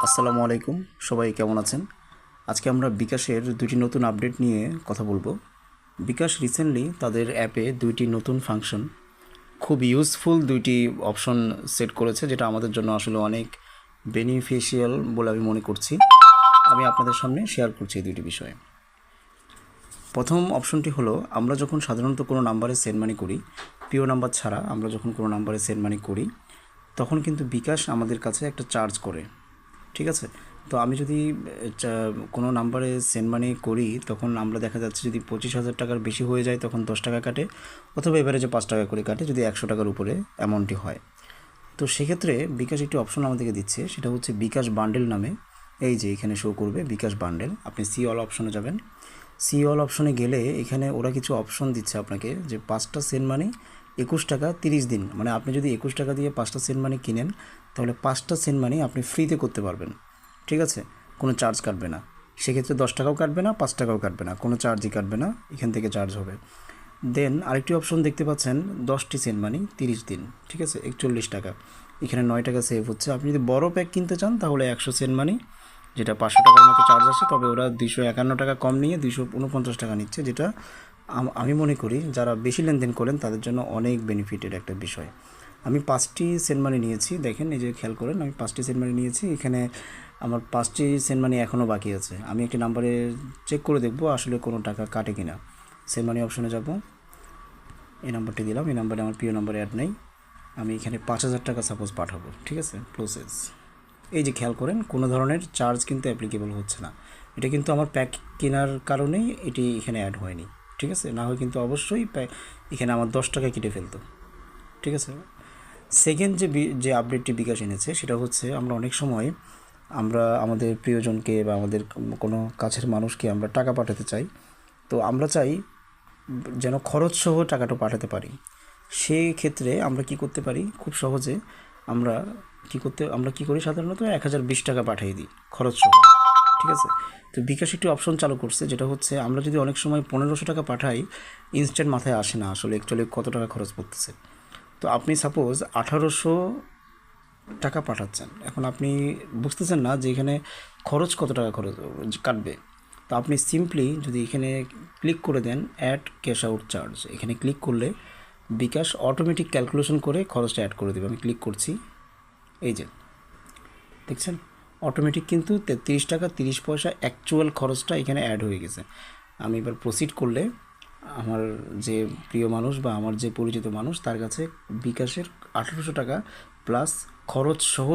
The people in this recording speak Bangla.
আসসালামু আলাইকুম, সবাই কেমন আছেন? আজকে আমরা বিকাশের দুটি নতুন আপডেট নিয়ে কথা বলবো। বিকাশ রিসেন্টলি তাদের অ্যাপে দুইটি নতুন ফাংশন, খুব ইউজফুল দুইটি অপশন সেট করেছে, যেটা আমাদের জন্য আসলে অনেক বেনিফিশিয়াল বলে আমি মনে করছি। আমি আপনাদের সামনে শেয়ার করছি এই দুইটি বিষয়ে। প্রথম অপশনটি হলো, আমরা যখন সাধারণত কোনো নাম্বারে সেন্ড মানি করি, পিও নাম্বার ছাড়া আমরা যখন কোনো নাম্বারে সেন্ড মানি করি, তখন কিন্তু বিকাশ আমাদের কাছে একটা চার্জ করে। ঠিক আছে, তো আমি যদি কোনো নাম্বারে সেন্ড মানি করি, তখন আমরা দেখা যাচ্ছে যদি 25,000 টাকার বেশি হয়ে যায় তখন 10 টাকা কাটে, অথবা এভারেজে 5 টাকা করে কাটে যদি 100 টাকার উপরে অ্যামাউন্টটি হয়। তো সেক্ষেত্রে বিকাশ একটি অপশন আমাদেরকে দিচ্ছে, সেটা হচ্ছে বিকাশ বান্ডেল নামে। এই যে এখানে শো করবে বিকাশ বান্ডেল। আপনি সি অল অপশনে যাবেন। সি অল অপশনে গেলে এখানে ওরা কিছু অপশন দিচ্ছে আপনাকে, যে 5টা সেন্ড মানি 21 টাকা 30 দিন, মানে আপনি যদি 21 টাকা দিয়ে 5টা সেন্ড মানি কিনেন, তাহলে 5টা সেন্ড মানি আপনি ফ্রিতে করতে পারবেন। ঠিক আছে, কোনো চার্জ কাটবে না। সেক্ষেত্রে 10 টাকাও কাটবে না, 5 টাকাও কাটবে না, কোনো চার্জই কাটবে না, এখান থেকে চার্জ হবে। দেন আরেকটি অপশন দেখতে পাচ্ছেন, 10টি সেন্ড মানি 30 দিন। ঠিক আছে, 41 টাকা, এখানে 9 টাকা সেভ হচ্ছে। আপনি যদি বড় প্যাক কিনতে চান তাহলে 100 সেন্ড মানি, যেটা 500 টাকার মতো চার্জ আসে, তবে ওরা 251 টাকা কম নিয়ে 249 টাকা নিচ্ছে, যেটা আমি মনে করি যারা বেশি লেনদেন করেন তাদের জন্য অনেক বেনিফিটের একটা বিষয়। আমি 5টি সেন্ড মানি নিয়েছি, দেখেন এই যে খেয়াল করেন, আমি 5টি সেন্ড মানি নিয়েছি। এখানে আমার 5টি সেন্ড মানি এখনও বাকি আছে। আমি একটি নাম্বারে চেক করে দেখব আসলে কোনো টাকা কাটে কিনা। সেন্ড মানি অপশনে যাব, এই নাম্বারটি দিলাম, এই নাম্বারে আমার প্রিয় নাম্বারে অ্যাড নেই। আমি এখানে 5,000 টাকা সাপোজ পাঠাবো। ঠিক আছে, প্রসেস। এই যে খেয়াল করেন, কোনো ধরনের চার্জ কিন্তু অ্যাপ্লিকেবল হচ্ছে না। এটা কিন্তু আমার প্যাক কেনার কারণেই এটি এখানে অ্যাড হয়নি। ঠিক আছে, না হয় কিন্তু অবশ্যই এখানে আমার 10 টাকা কেটে ফেলতো। ঠিক আছে, সেকেন্ড যে আপডেটটি বিকাশ এনেছে সেটা হচ্ছে, আমরা অনেক সময় আমরা আমাদের প্রিয়জনকে বা আমাদের কোনো কাছের মানুষকে আমরা টাকা পাঠাতে চাই। তো আমরা চাই যেন খরচসহ টাকাটা পাঠাতে পারি। সেই ক্ষেত্রে আমরা কি করতে পারি খুব সহজে, আমরা কি করি সাধারণত 1020 টাকা পাঠিয়ে দিই খরচসহ। ঠিক আছে, তো বিকাশ একটি অপশন চালু করছে, যেটা হচ্ছে আমরা যদি অনেক সময় 1500 টাকা পাঠাই, ইনস্ট্যান্ট মাথায় আসে না আসলে অ্যাকচুয়ালি কত টাকা খরচ পড়তেছে। তো আপনি সাপোজ 1800 টাকা পাঠাচ্ছেন, এখন আপনি বুঝতেছেন না যে এখানে খরচ কত টাকা খরচ কাটবে। তো আপনি সিম্পলি যদি এখানে ক্লিক করে দেন অ্যাড ক্যাশ আউট চার্জ, এখানে ক্লিক করলে বিকাশ অটোমেটিক ক্যালকুলেশন করে খরচটা অ্যাড করে দেবে। আমি ক্লিক করছি, এই যে দেখছেন অটোমেটিক কিন্তু 33 টাকা 30 পয়সা অ্যাকচুয়াল খরচটা এখানে অ্যাড হয়ে গেছে। আমি এবার প্রসিড করলে আমার যে প্রিয় মানুষ বা আমার যে পরিচিত মানুষ, তার কাছে বিকাশের 1800 টাকা প্লাস খরচ সহ